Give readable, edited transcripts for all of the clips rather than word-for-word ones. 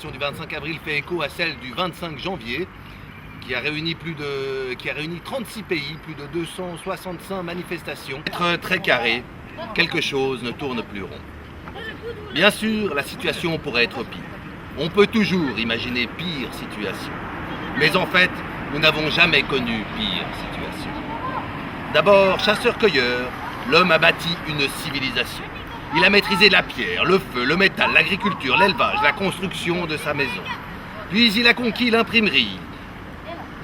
manifestation du 25 avril fait écho à celle du 25 janvier, qui a réuni 36 pays, plus de 265 manifestations. Être très carré, quelque chose ne tourne plus rond. Bien sûr, la situation pourrait être pire. On peut toujours imaginer pire situation. Mais en fait, nous n'avons jamais connu pire situation. D'abord, chasseur-cueilleur, l'homme a bâti une civilisation. Il a maîtrisé la pierre, le feu, le métal, l'agriculture, l'élevage, la construction de sa maison. Puis il a conquis l'imprimerie,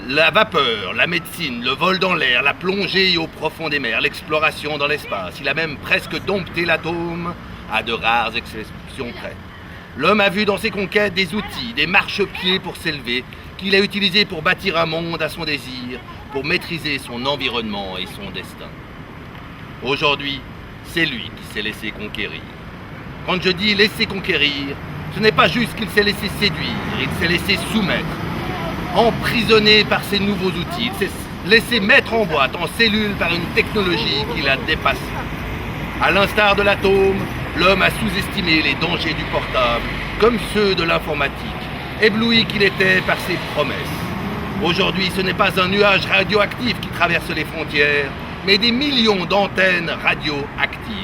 la vapeur, la médecine, le vol dans l'air, la plongée au profond des mers, l'exploration dans l'espace. Il a même presque dompté l'atome, à de rares exceptions près. L'homme a vu dans ses conquêtes des outils, des marchepieds pour s'élever, qu'il a utilisés pour bâtir un monde à son désir, pour maîtriser son environnement et son destin. Aujourd'hui, c'est lui qui s'est laissé conquérir. Quand je dis laisser conquérir, ce n'est pas juste qu'il s'est laissé séduire, il s'est laissé soumettre. Emprisonné par ces nouveaux outils, il s'est laissé mettre en boîte, en cellule par une technologie qu'il a dépassée. À l'instar de l'atome, l'homme a sous-estimé les dangers du portable, comme ceux de l'informatique, ébloui qu'il était par ses promesses. Aujourd'hui, ce n'est pas un nuage radioactif qui traverse les frontières, mais des millions d'antennes radioactives.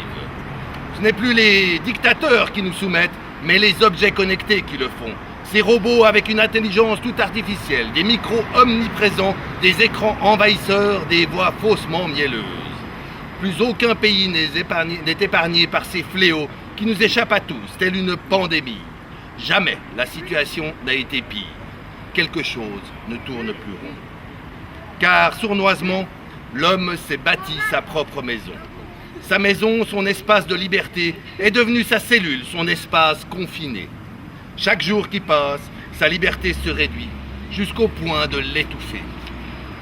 Ce n'est plus les dictateurs qui nous soumettent, mais les objets connectés qui le font. Ces robots avec une intelligence toute artificielle, des micros omniprésents, des écrans envahisseurs, des voix faussement mielleuses. Plus aucun pays n'est épargné par ces fléaux qui nous échappent à tous, telle une pandémie. Jamais la situation n'a été pire. Quelque chose ne tourne plus rond. Car sournoisement, l'homme s'est bâti sa propre maison. Sa maison, son espace de liberté, est devenu sa cellule, son espace confiné. Chaque jour qui passe, sa liberté se réduit, jusqu'au point de l'étouffer.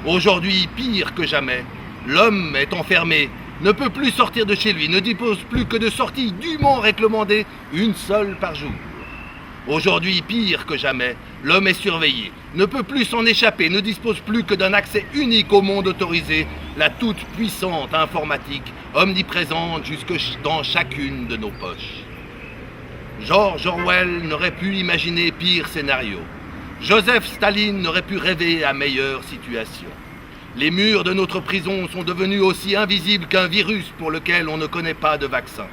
Aujourd'hui, pire que jamais, l'homme est enfermé, ne peut plus sortir de chez lui, ne dispose plus que de sorties dûment réglementées, une seule par jour. Aujourd'hui, pire que jamais, l'homme est surveillé, ne peut plus s'en échapper, ne dispose plus que d'un accès unique au monde autorisé, la toute-puissante informatique, omniprésente jusque dans chacune de nos poches. George Orwell n'aurait pu imaginer pire scénario. Joseph Staline n'aurait pu rêver à meilleure situation. Les murs de notre prison sont devenus aussi invisibles qu'un virus pour lequel on ne connaît pas de vaccin.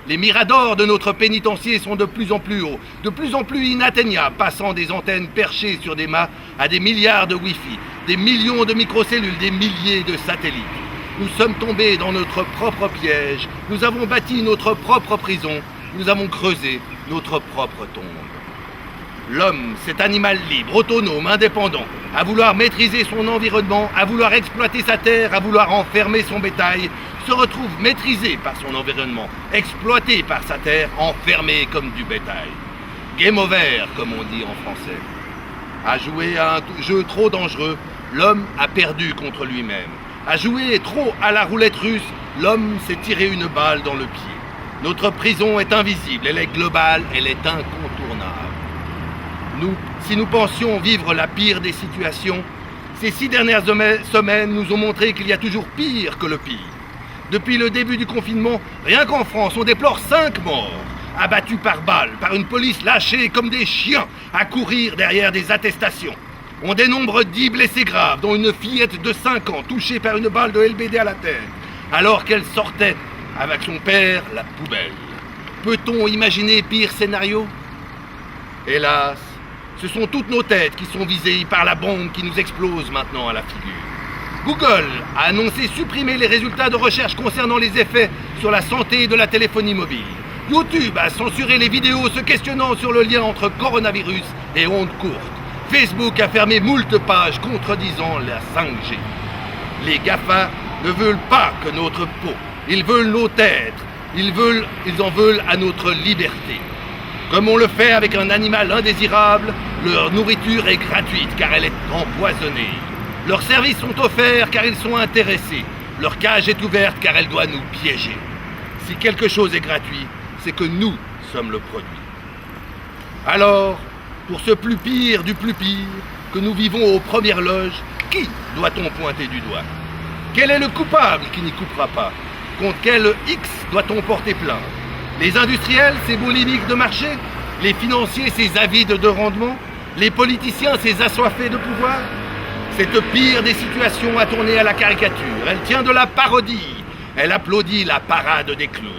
Les miradors de notre pénitencier sont de plus en plus hauts, de plus en plus inatteignables, passant des antennes perchées sur des mâts à des milliards de Wi-Fi, des millions de microcellules, des milliers de satellites. Nous sommes tombés dans notre propre piège, nous avons bâti notre propre prison, nous avons creusé notre propre tombe. L'homme, cet animal libre, autonome, indépendant, à vouloir maîtriser son environnement, à vouloir exploiter sa terre, à vouloir enfermer son bétail, se retrouve maîtrisé par son environnement, exploité par sa terre, enfermé comme du bétail. Game over, comme on dit en français. À jouer à un jeu trop dangereux, l'homme a perdu contre lui-même. À jouer trop à la roulette russe, l'homme s'est tiré une balle dans le pied. Notre prison est invisible, elle est globale, elle est incontournable. Si nous pensions vivre la pire des situations, ces 6 dernières semaines nous ont montré qu'il y a toujours pire que le pire. Depuis le début du confinement, rien qu'en France, on déplore 5 morts, abattus par balles, par une police lâchée comme des chiens à courir derrière des attestations. On dénombre 10 blessés graves, dont une fillette de 5 ans touchée par une balle de LBD à la tête, alors qu'elle sortait avec son père la poubelle. Peut-on imaginer pire scénario? Hélas, ce sont toutes nos têtes qui sont visées par la bombe qui nous explose maintenant à la figure. Google a annoncé supprimer les résultats de recherche concernant les effets sur la santé de la téléphonie mobile. YouTube a censuré les vidéos se questionnant sur le lien entre coronavirus et ondes courtes. Facebook a fermé moult pages contredisant la 5G. Les GAFA ne veulent pas que notre peau, ils veulent nos têtes, ils en veulent à notre liberté. Comme on le fait avec un animal indésirable, leur nourriture est gratuite car elle est empoisonnée. Leurs services sont offerts car ils sont intéressés. Leur cage est ouverte car elle doit nous piéger. Si quelque chose est gratuit, c'est que nous sommes le produit. Alors, pour ce plus pire du plus pire que nous vivons aux premières loges, qui doit-on pointer du doigt? Quel est le coupable qui n'y coupera pas? Contre quel X doit-on porter plainte? Les industriels, ces boulimiques de marché? Les financiers, ces avides de rendement? Les politiciens, ces assoiffés de pouvoir? Cette pire des situations a tourné à la caricature. Elle tient de la parodie. Elle applaudit la parade des clowns.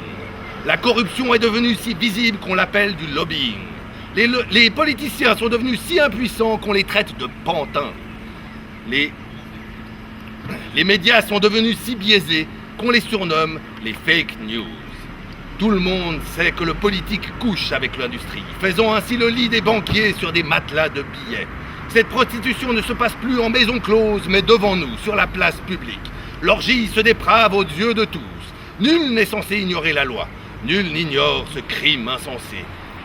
La corruption est devenue si visible qu'on l'appelle du lobbying. Les politiciens sont devenus si impuissants qu'on les traite de pantins. Les médias sont devenus si biaisés qu'on les surnomme les fake news. Tout le monde sait que le politique couche avec l'industrie, faisant ainsi le lit des banquiers sur des matelas de billets. Cette prostitution ne se passe plus en maison close, mais devant nous, sur la place publique. L'orgie se déprave aux yeux de tous. Nul n'est censé ignorer la loi. Nul n'ignore ce crime insensé.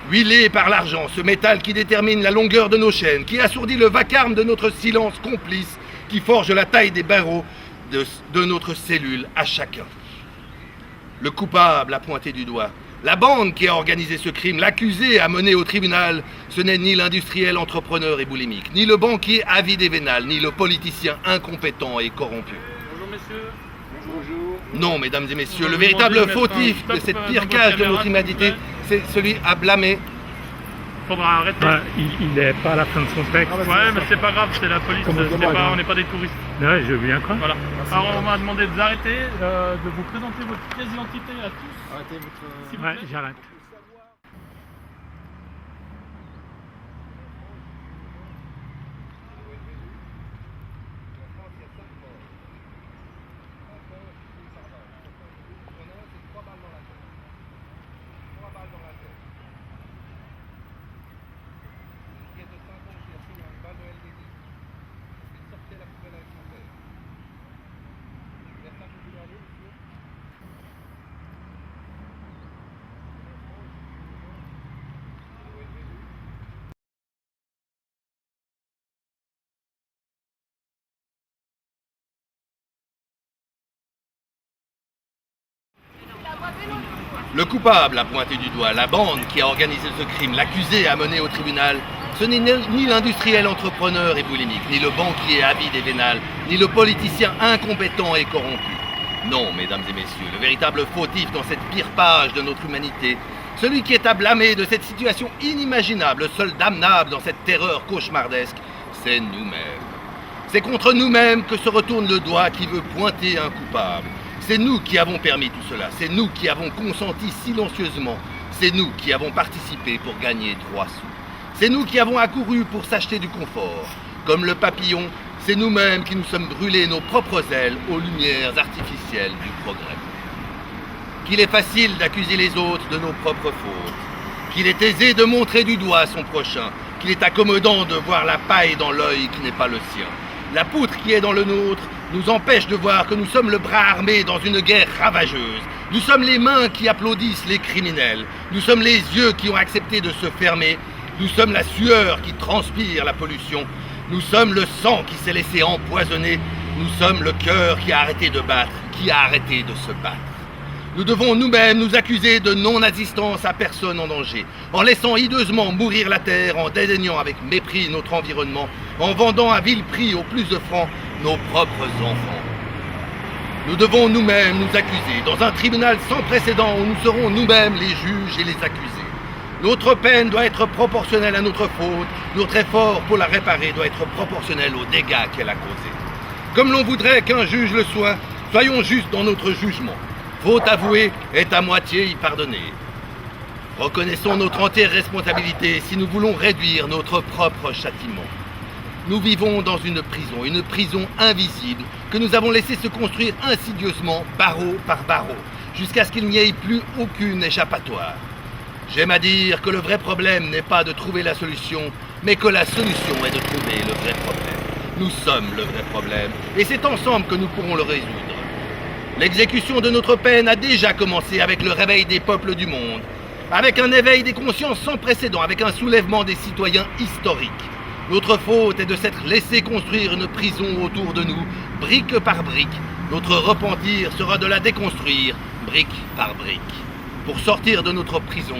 Huilé par l'argent, ce métal qui détermine la longueur de nos chaînes, qui assourdit le vacarme de notre silence complice, qui forge la taille des barreaux de notre cellule à chacun. Le coupable a pointé du doigt. La bande qui a organisé ce crime, l'accusé a mené au tribunal, ce n'est ni l'industriel entrepreneur et boulimique, ni le banquier avide et vénal, ni le politicien incompétent et corrompu. Bonjour messieurs. Bonjour. Non, mesdames et messieurs, le véritable fautif de cette pire cage de notre humanité, c'est celui à blâmer. Faudra arrêter. Bah, il n'est pas à la fin de son texte. Ouais, mais c'est pas grave, c'est la police, on n'est pas des touristes. Ouais, je veux bien croire. Voilà. Alors on m'a demandé de vous arrêter, de vous présenter votre pièce d'identité à tous. Arrêtez votre... S'il vous Ouais, plaît. j'arrête. Le coupable a pointé du doigt. La bande qui a organisé ce crime, l'accusé a mené au tribunal. Ce n'est ni l'industriel entrepreneur et boulimique, ni le banquier avide et vénal, ni le politicien incompétent et corrompu. Non, mesdames et messieurs, le véritable fautif dans cette pire page de notre humanité, celui qui est à blâmer de cette situation inimaginable, le seul damnable dans cette terreur cauchemardesque, c'est nous-mêmes. C'est contre nous-mêmes que se retourne le doigt qui veut pointer un coupable. C'est nous qui avons permis tout cela, c'est nous qui avons consenti silencieusement, c'est nous qui avons participé pour gagner 3 sous. C'est nous qui avons accouru pour s'acheter du confort. Comme le papillon, c'est nous-mêmes qui nous sommes brûlés nos propres ailes aux lumières artificielles du progrès. Qu'il est facile d'accuser les autres de nos propres fautes, qu'il est aisé de montrer du doigt son prochain, qu'il est accommodant de voir la paille dans l'œil qui n'est pas le sien. La poutre qui est dans le nôtre nous empêche de voir que nous sommes le bras armé dans une guerre ravageuse. Nous sommes les mains qui applaudissent les criminels. Nous sommes les yeux qui ont accepté de se fermer. Nous sommes la sueur qui transpire la pollution. Nous sommes le sang qui s'est laissé empoisonner. Nous sommes le cœur qui a arrêté de battre, qui a arrêté de se battre. Nous devons nous-mêmes nous accuser de non-assistance à personne en danger, en laissant hideusement mourir la terre, en dédaignant avec mépris notre environnement, en vendant à vil prix au plus de francs nos propres enfants. Nous devons nous-mêmes nous accuser dans un tribunal sans précédent où nous serons nous-mêmes les juges et les accusés. Notre peine doit être proportionnelle à notre faute, notre effort pour la réparer doit être proportionnel aux dégâts qu'elle a causés. Comme l'on voudrait qu'un juge le soit, soyons justes dans notre jugement. Faute avouée est à moitié y pardonner. Reconnaissons notre entière responsabilité si nous voulons réduire notre propre châtiment. Nous vivons dans une prison invisible que nous avons laissé se construire insidieusement, barreau par barreau, jusqu'à ce qu'il n'y ait plus aucune échappatoire. J'aime à dire que le vrai problème n'est pas de trouver la solution, mais que la solution est de trouver le vrai problème. Nous sommes le vrai problème, et c'est ensemble que nous pourrons le résoudre. L'exécution de notre peine a déjà commencé avec le réveil des peuples du monde, avec un éveil des consciences sans précédent, avec un soulèvement des citoyens historiques. Notre faute est de s'être laissé construire une prison autour de nous, brique par brique. Notre repentir sera de la déconstruire, brique par brique. Pour sortir de notre prison,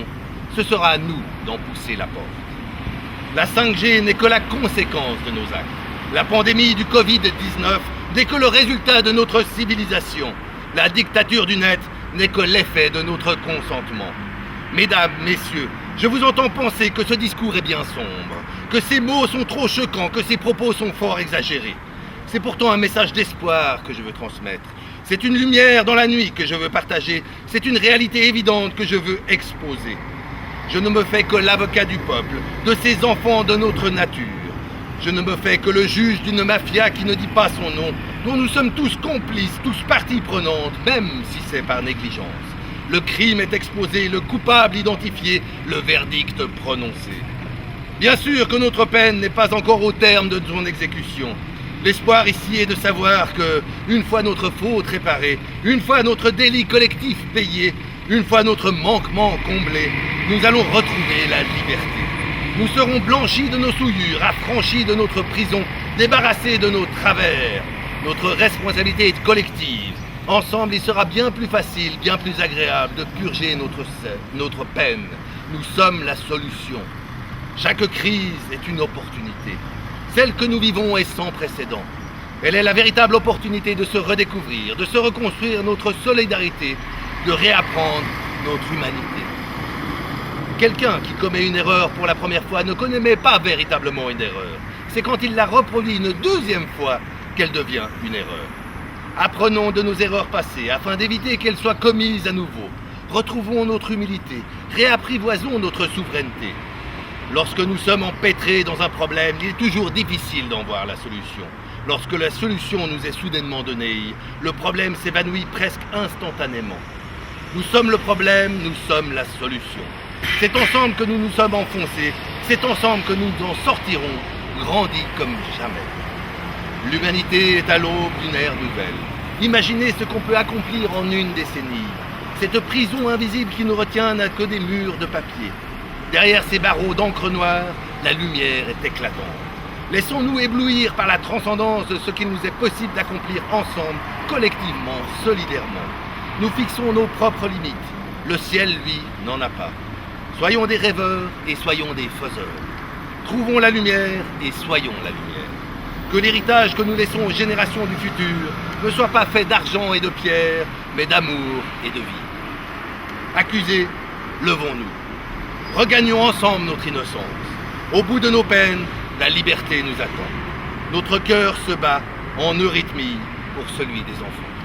ce sera à nous d'en pousser la porte. La 5G n'est que la conséquence de nos actes. La pandémie du Covid-19 n'est que le résultat de notre civilisation. La dictature du net n'est que l'effet de notre consentement. Mesdames, messieurs, Je vous entends penser que ce discours est bien sombre, que ces mots sont trop choquants, que ces propos sont fort exagérés. C'est pourtant un message d'espoir que je veux transmettre. C'est une lumière dans la nuit que je veux partager. C'est une réalité évidente que je veux exposer. Je ne me fais que l'avocat du peuple, de ces enfants de notre nature. Je ne me fais que le juge d'une mafia qui ne dit pas son nom, dont nous sommes tous complices, tous parties prenantes, même si c'est par négligence. Le crime est exposé, le coupable identifié, le verdict prononcé. Bien sûr que notre peine n'est pas encore au terme de son exécution. L'espoir ici est de savoir que, une fois notre faute réparée, une fois notre délit collectif payé, une fois notre manquement comblé, nous allons retrouver la liberté. Nous serons blanchis de nos souillures, affranchis de notre prison, débarrassés de nos travers. Notre responsabilité est collective. Ensemble, il sera bien plus facile, bien plus agréable de purger notre peine. Nous sommes la solution. Chaque crise est une opportunité. Celle que nous vivons est sans précédent. Elle est la véritable opportunité de se redécouvrir, de se reconstruire notre solidarité, de réapprendre notre humanité. Quelqu'un qui commet une erreur pour la première fois ne commet pas véritablement une erreur. C'est quand il la reproduit une deuxième fois qu'elle devient une erreur. Apprenons de nos erreurs passées afin d'éviter qu'elles soient commises à nouveau. Retrouvons notre humilité, réapprivoisons notre souveraineté. Lorsque nous sommes empêtrés dans un problème, il est toujours difficile d'en voir la solution. Lorsque la solution nous est soudainement donnée, le problème s'évanouit presque instantanément. Nous sommes le problème, nous sommes la solution. C'est ensemble que nous nous sommes enfoncés, c'est ensemble que nous en sortirons, grandis comme jamais. L'humanité est à l'aube d'une ère nouvelle. Imaginez ce qu'on peut accomplir en une décennie. Cette prison invisible qui nous retient n'a que des murs de papier. Derrière ces barreaux d'encre noire, la lumière est éclatante. Laissons-nous éblouir par la transcendance de ce qu'il nous est possible d'accomplir ensemble, collectivement, solidairement. Nous fixons nos propres limites. Le ciel, lui, n'en a pas. Soyons des rêveurs et soyons des faiseurs. Trouvons la lumière et soyons la lumière. Que l'héritage que nous laissons aux générations du futur ne soit pas fait d'argent et de pierre, mais d'amour et de vie. Accusés, levons-nous. Regagnons ensemble notre innocence. Au bout de nos peines, la liberté nous attend. Notre cœur se bat en eurythmie pour celui des enfants.